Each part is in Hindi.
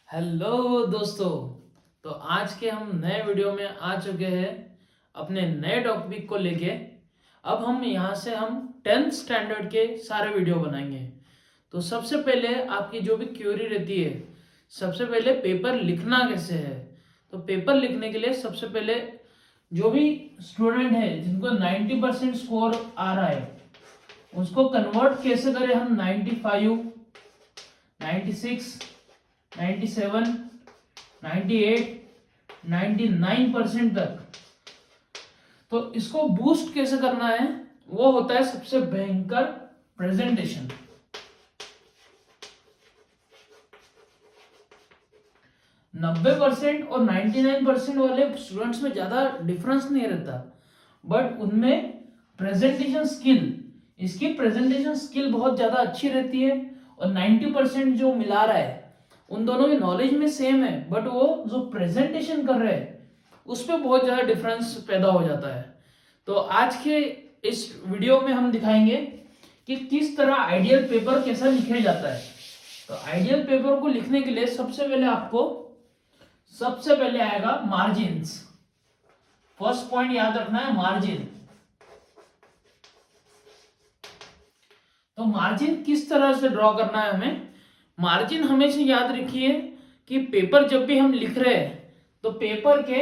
हेलो दोस्तों। तो आज के हम नए वीडियो में आ चुके हैं अपने नए टॉपिक को लेके। अब हम यहाँ से हम 10th स्टैंडर्ड के सारे वीडियो बनाएंगे। तो सबसे पहले आपकी जो भी क्वेरी रहती है, सबसे पहले पेपर लिखना कैसे है। तो पेपर लिखने के लिए सबसे पहले जो भी स्टूडेंट है जिनको 90% स्कोर आ रहा है उसको कन्वर्ट कैसे करें हम 95, 96, 97, 98, 99% तक। तो इसको बूस्ट कैसे करना है, वो होता है सबसे भयंकर प्रेजेंटेशन। 90% और 99% वाले स्टूडेंट्स में ज्यादा डिफरेंस नहीं रहता, बट उनमें प्रेजेंटेशन स्किल, इसकी प्रेजेंटेशन स्किल बहुत ज्यादा अच्छी रहती है। और 90% जो मिला रहा है उन दोनों की नॉलेज में सेम है, बट वो जो प्रेजेंटेशन कर रहे हैं उस पर बहुत ज्यादा डिफरेंस पैदा हो जाता है। तो आज के इस वीडियो में हम दिखाएंगे कि किस तरह आइडियल पेपर कैसा लिखा जाता है। तो आइडियल पेपर को लिखने के लिए सबसे पहले आएगा मार्जिन्स। फर्स्ट पॉइंट याद रखना है, मार्जिन। तो मार्जिन किस तरह से ड्रॉ करना है हमें। मार्जिन हमेशा याद रखिए कि पेपर जब भी हम लिख रहे हैं तो पेपर के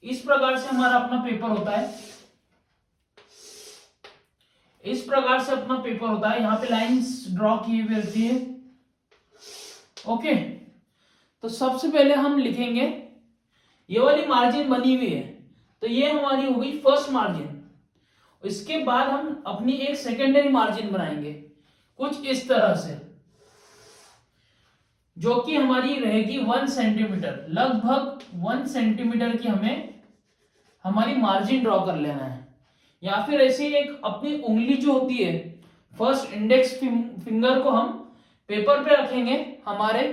इस प्रकार से हमारा अपना पेपर होता है, इस प्रकार से अपना पेपर होता है। यहां पे लाइंस ड्रॉ की हुई रहती है। ओके, तो सबसे पहले हम लिखेंगे, ये वाली मार्जिन बनी हुई है तो ये हमारी हो गई फर्स्ट मार्जिन। इसके बाद हम अपनी एक सेकेंडरी मार्जिन बनाएंगे कुछ इस तरह से, जो कि हमारी रहेगी 1 सेंटीमीटर, लगभग 1 सेंटीमीटर की हमें हमारी मार्जिन ड्रॉ कर लेना है। या फिर ऐसे एक अपनी उंगली जो होती है, फर्स्ट इंडेक्स फिंगर को हम पेपर पे रखेंगे हमारे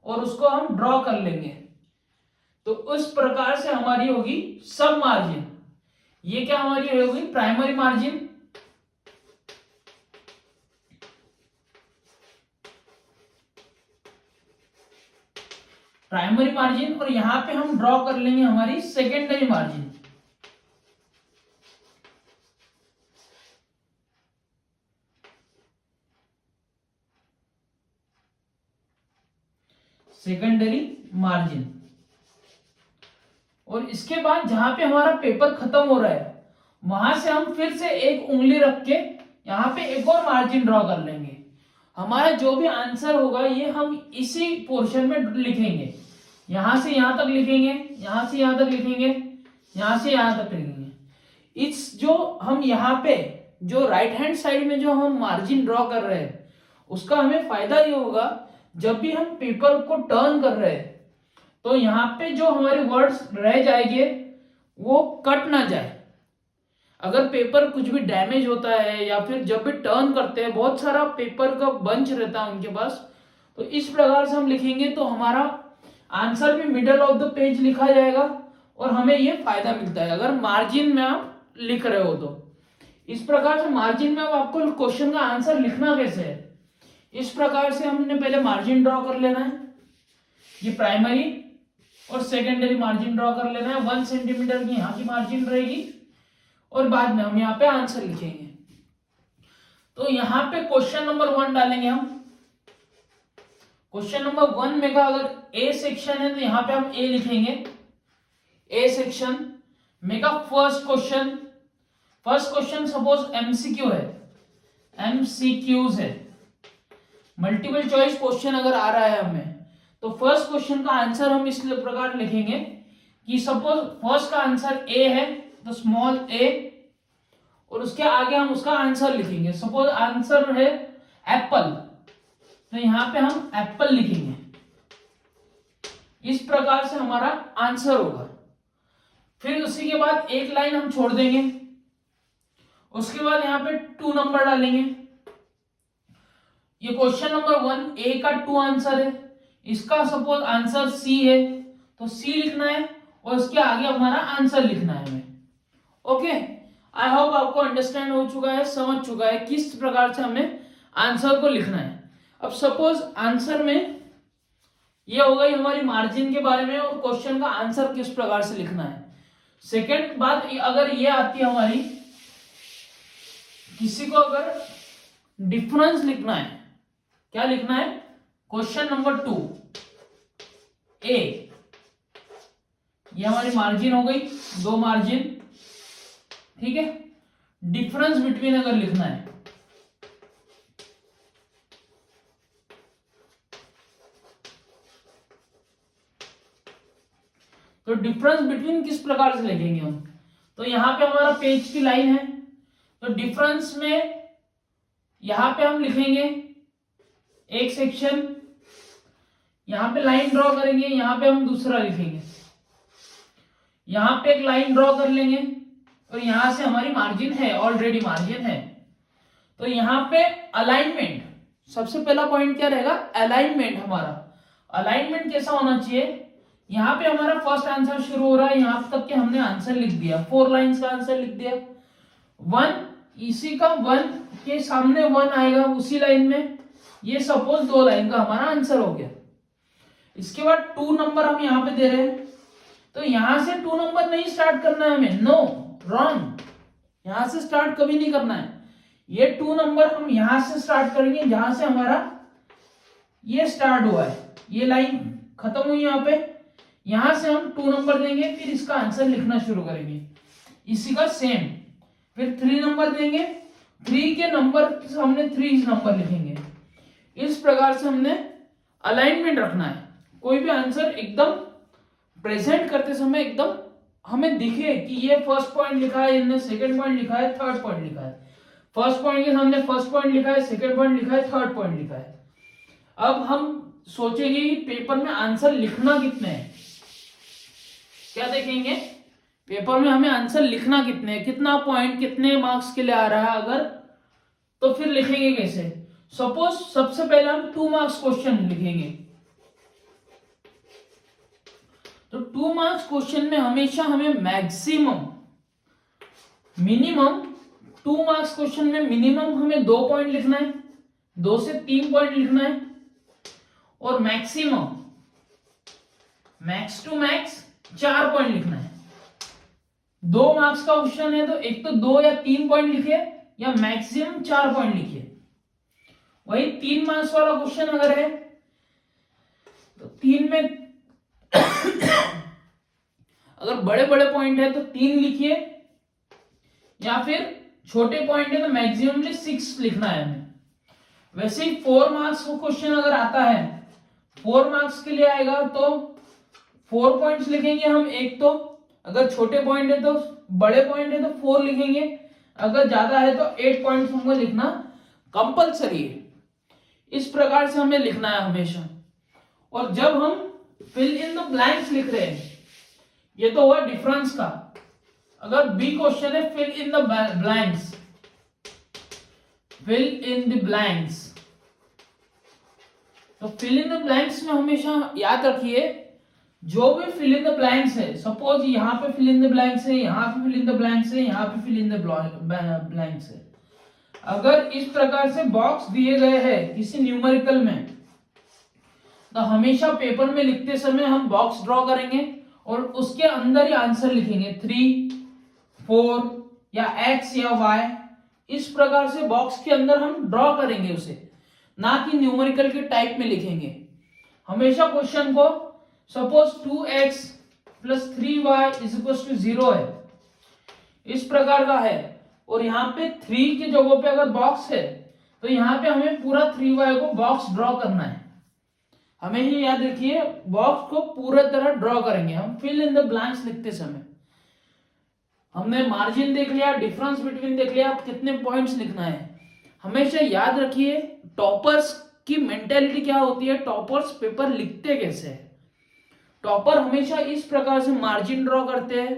और उसको हम ड्रॉ कर लेंगे। तो उस प्रकार से हमारी होगी सब मार्जिन। ये क्या हमारी होगी, प्राइमरी मार्जिन। प्राइमरी मार्जिन, और यहां पे हम ड्रॉ कर लेंगे हमारी सेकेंडरी मार्जिन। Secondary margin. और इसके बाद जहां पे हमारा पेपर खत्म हो रहा है वहां से हम फिर से एक उंगली रख के यहां पे एक और मार्जिन ड्रॉ कर लेंगे। हमारा जो भी आंसर होगा ये हम इसी पोर्शन में लिखेंगे। यहां से यहां तक लिखेंगे, यहां से यहां तक लिखेंगे, यहां से यहां तक लिखेंगे। इस जो हम यहाँ पे जो राइट हैंड साइड में जो हम मार्जिन ड्रॉ कर रहे हैं उसका हमें फायदा ये होगा, जब भी हम पेपर को टर्न कर रहे हैं तो यहाँ पे जो हमारे वर्ड्स रह जाएंगे वो कट ना जाए। अगर पेपर कुछ भी डैमेज होता है या फिर जब भी टर्न करते हैं बहुत सारा पेपर का बंच रहता है उनके पास, तो इस प्रकार से हम लिखेंगे तो हमारा आंसर भी मिडल ऑफ द पेज लिखा जाएगा और हमें ये फायदा मिलता है अगर मार्जिन में आप लिख रहे हो तो। इस प्रकार से मार्जिन में अब आपको क्वेश्चन का आंसर लिखना कैसे है, इस प्रकार से हमने पहले मार्जिन ड्रॉ कर लेना है। ये प्राइमरी और सेकेंडरी मार्जिन ड्रॉ कर लेना है। 1 सेंटीमीटर की यहाँ की मार्जिन रहेगी और बाद में हम यहाँ पे आंसर लिखेंगे। तो यहाँ पे क्वेश्चन नंबर 1 डालेंगे हम। क्वेश्चन नंबर 1 में का अगर ए सेक्शन है तो यहाँ पे हम ए लिखेंगे। ए सेक्शन में का फर्स्ट क्वेश्चन सपोज एमसीक्यू है, एमसीक्यूज है, मल्टीपल चॉइस क्वेश्चन अगर आ रहा है हमें तो फर्स्ट क्वेश्चन का आंसर हम इस प्रकार लिखेंगे कि सपोज फर्स्ट का आंसर ए है तो स्मॉल ए और उसके आगे हम उसका आंसर लिखेंगे। सपोज आंसर है एप्पल तो यहां पे हम एप्पल लिखेंगे। इस प्रकार से हमारा आंसर होगा। फिर उसी के बाद एक लाइन हम छोड़ देंगे, उसके बाद यहां पे 2 नंबर डालेंगे। ये क्वेश्चन नंबर 1 ए का 2 आंसर है, इसका सपोज आंसर सी है तो सी लिखना है और इसके आगे हमारा आंसर लिखना है हमें। ओके, आई होप आपको अंडरस्टैंड हो चुका है, समझ चुका है किस प्रकार से हमें आंसर को लिखना है। अब सपोज आंसर में ये हो गई हमारी मार्जिन के बारे में और क्वेश्चन का आंसर किस प्रकार से लिखना है। सेकंड बात अगर ये आती है हमारी, किसी को अगर डिफरेंस लिखना है, क्या लिखना है, क्वेश्चन नंबर 2 ए, ये हमारी मार्जिन हो गई, 2 मार्जिन, ठीक है। डिफरेंस बिटवीन अगर लिखना है, तो डिफरेंस बिटवीन किस प्रकार से लिखेंगे हम, तो यहां पे हमारा पेज की लाइन है, तो डिफरेंस में यहां पे हम लिखेंगे एक सेक्शन, यहां पे लाइन ड्रॉ करेंगे, यहां पे हम दूसरा लिखेंगे, यहां पे एक लाइन ड्रॉ कर लेंगे और यहां से हमारी मार्जिन है, ऑलरेडी मार्जिन है। तो यहां पे अलाइनमेंट, सबसे पहला पॉइंट क्या रहेगा, अलाइनमेंट। हमारा अलाइनमेंट कैसा होना चाहिए, यहां पे हमारा फर्स्ट आंसर शुरू हो रहा है, यहां तक के हमने आंसर लिख दिया, 4 लाइंस का आंसर लिख दिया। 1 इसी का 1 के सामने 1 आएगा उसी लाइन में, ये सपोज 2 लाइन का हमारा आंसर हो गया। इसके बाद 2 नंबर हम यहां पे दे रहे हैं, तो यहां से 2 नंबर नहीं स्टार्ट करना है हमें, नो, रॉन्ग, यहां से स्टार्ट कभी नहीं करना है। ये 2 नंबर हम यहां से स्टार्ट करेंगे जहां से हमारा ये स्टार्ट हुआ है, ये लाइन खत्म हुई यहां पे, यहां से हम 2 नंबर देंगे, फिर इसका आंसर लिखना शुरू करेंगे। इसी का सेम, फिर 3 नंबर देंगे, 3 के नंबर हमने 3 नंबर लिखेंगे। इस प्रकार से हमने अलाइनमेंट रखना है, कोई भी आंसर एकदम प्रेजेंट करते समय एकदम हमें दिखे कि ये फर्स्ट पॉइंट लिखा है, इनने सेकंड पॉइंट लिखा है, थर्ड पॉइंट लिखा है, फर्स्ट पॉइंट के सामने फर्स्ट पॉइंट लिखा है, सेकंड पॉइंट लिखा है, थर्ड पॉइंट लिखा है। अब हम सोचेंगे कि पेपर में आंसर लिखना कितने हैं, क्या देखेंगे, पेपर में हमें आंसर लिखना कितने हैं, कितना पॉइंट कितने मार्क्स के लिए आ रहा है, अगर तो फिर लिखेंगे कैसे। सपोज सबसे पहले हम 2 मार्क्स क्वेश्चन लिखेंगे, तो 2 मार्क्स क्वेश्चन में हमेशा हमें मैक्सिमम, मिनिमम 2 मार्क्स क्वेश्चन में मिनिमम हमें 2 पॉइंट लिखना है, 2 से 3 पॉइंट लिखना है, और maximum, max to max 4 point लिखना है। 2 मार्क्स का क्वेश्चन है तो एक तो 2 या 3 पॉइंट लिखिए या मैक्सिमम 4 पॉइंट लिखिए। वही 3 मार्क्स वाला क्वेश्चन अगर है तो 3 में अगर बड़े बड़े पॉइंट है तो 3 लिखिए, या फिर छोटे पॉइंट है तो मैक्सिममली 6 लिखना है हमें। वैसे ही 4 मार्क्स का क्वेश्चन अगर आता है, 4 मार्क्स के लिए आएगा तो 4 पॉइंट्स लिखेंगे हम, एक तो अगर छोटे पॉइंट है तो, बड़े पॉइंट है तो 4 लिखेंगे, अगर ज्यादा है तो 8 पॉइंट्स हमको लिखना कंपलसरी है। इस प्रकार से हमें लिखना है हमेशा। और जब हम फिल इन द ब्लैंक्स लिख रहे हैं, ये तो हुआ डिफरेंस का। अगर बी क्वेश्चन है fill in the blanks, fill in the blanks, तो फिल इन द ब्लैंक्स में हमेशा याद रखिए, जो भी फिल इन द ब्लैंक्स है, सपोज यहां पे फिल इन द ब्लैंक्स है, यहां पे फिल इन द ब्लैंक्स है, यहां पे फिल इन द ब्लैंक्स है, अगर इस प्रकार से बॉक्स दिए गए हैं किसी न्यूमेरिकल में, तो हमेशा पेपर में लिखते समय हम बॉक्स ड्रॉ करेंगे और उसके अंदर ही आंसर लिखेंगे, 3, 4 या x या y, इस प्रकार से बॉक्स के अंदर हम ड्रॉ करेंगे उसे, ना कि न्यूमेरिकल के टाइप में लिखेंगे। हमेशा क्वेश्चन को सपोज 2x + 3y = 0 है, इस प्रकार का है, और यहाँ पे 3 की जगह पे अगर बॉक्स है तो यहाँ पे हमें पूरा 3y को बॉक्स ड्रॉ करना है। हमें ये याद रखिए, बॉक्स को पूरा तरह ड्रॉ करेंगे हम फिल इन द ब्लैंक्स लिखते समय। हमने मार्जिन देख लिया, डिफरेंस बिटवीन देख लिया, अब कितने पॉइंट्स लिखना है। हमेशा याद रखिए टॉपर्स की मेंटेलिटी क्या होती है, टॉपर्स पेपर लिखते कैसे है। टॉपर हमेशा इस प्रकार से मार्जिन ड्रॉ करते हैं,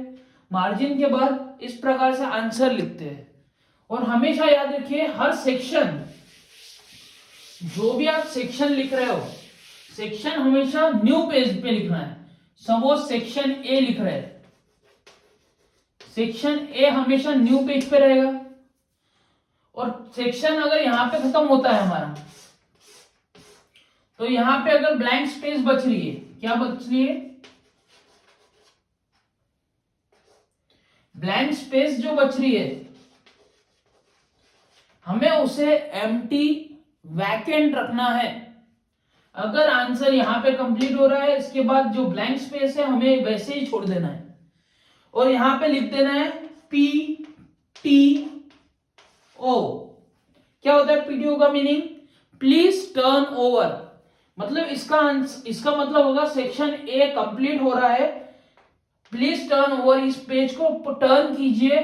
मार्जिन के बाद इस प्रकार से आंसर लिखते हैं। और हमेशा याद रखिए हर सेक्शन, जो भी आप सेक्शन लिख रहे हो, सेक्शन हमेशा न्यू पेज पे लिखना है। सपोज सेक्शन ए लिख रहे हैं, सेक्शन ए हमेशा न्यू पेज पे रहेगा, और सेक्शन अगर यहां पे खत्म होता है हमारा, तो यहां पे अगर ब्लैंक स्पेस बच रही है, क्या बच रही है, ब्लैंक स्पेस जो बच रही है हमें उसे एम्प्टी वैकेंट रखना है। अगर आंसर यहां पे कंप्लीट हो रहा है, इसके बाद जो ब्लैंक स्पेस है हमें वैसे ही छोड़ देना है और यहां पे लिख देना है PTO। क्या होता है PTO का मीनिंग? Please turn over. मतलब इसका मतलब होगा सेक्शन ए कंप्लीट हो रहा है, प्लीज टर्न ओवर, इस पेज को टर्न कीजिए,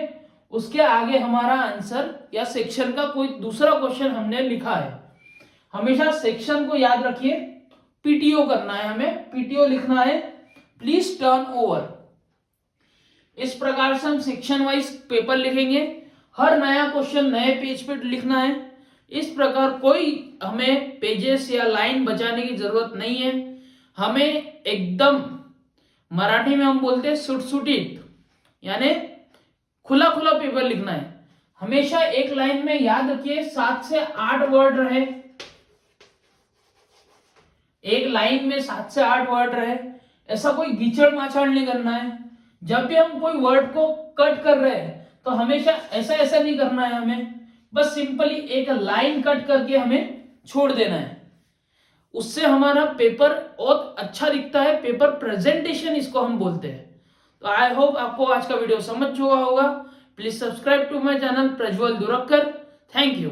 उसके आगे हमारा आंसर या सेक्शन का कोई दूसरा क्वेश्चन हमने लिखा है। हमेशा सेक्शन को याद रखिए, पीटीओ करना है, हमें पीटीओ लिखना है, प्लीज टर्न ओवर। इस प्रकार से हम सेक्शन वाइज पेपर लिखेंगे, हर नया क्वेश्चन नए पेज पे लिखना है। इस प्रकार कोई हमें पेजेस या लाइन बचाने की जरूरत नहीं है, हमें एकदम मराठी में हम बोलते हैं सुटसुटित, यानी खुला खुला पेपर लिखना है। हमेशा एक लाइन में याद रखिए 7 से 8 वर्ड रहे, एक लाइन में 7 से 8 वर्ड रहे, ऐसा कोई गिचड़ माछाड़ नहीं करना है। जब भी हम कोई वर्ड को कट कर रहे हैं तो हमेशा ऐसा नहीं करना है, हमें बस सिंपली एक लाइन कट करके हमें छोड़ देना है, उससे हमारा पेपर बहुत अच्छा दिखता है, पेपर प्रेजेंटेशन इसको हम बोलते हैं। तो आई होप आपको आज का वीडियो समझ चुका होगा। Please subscribe to my channel Prajwal Durakkar. Thank you.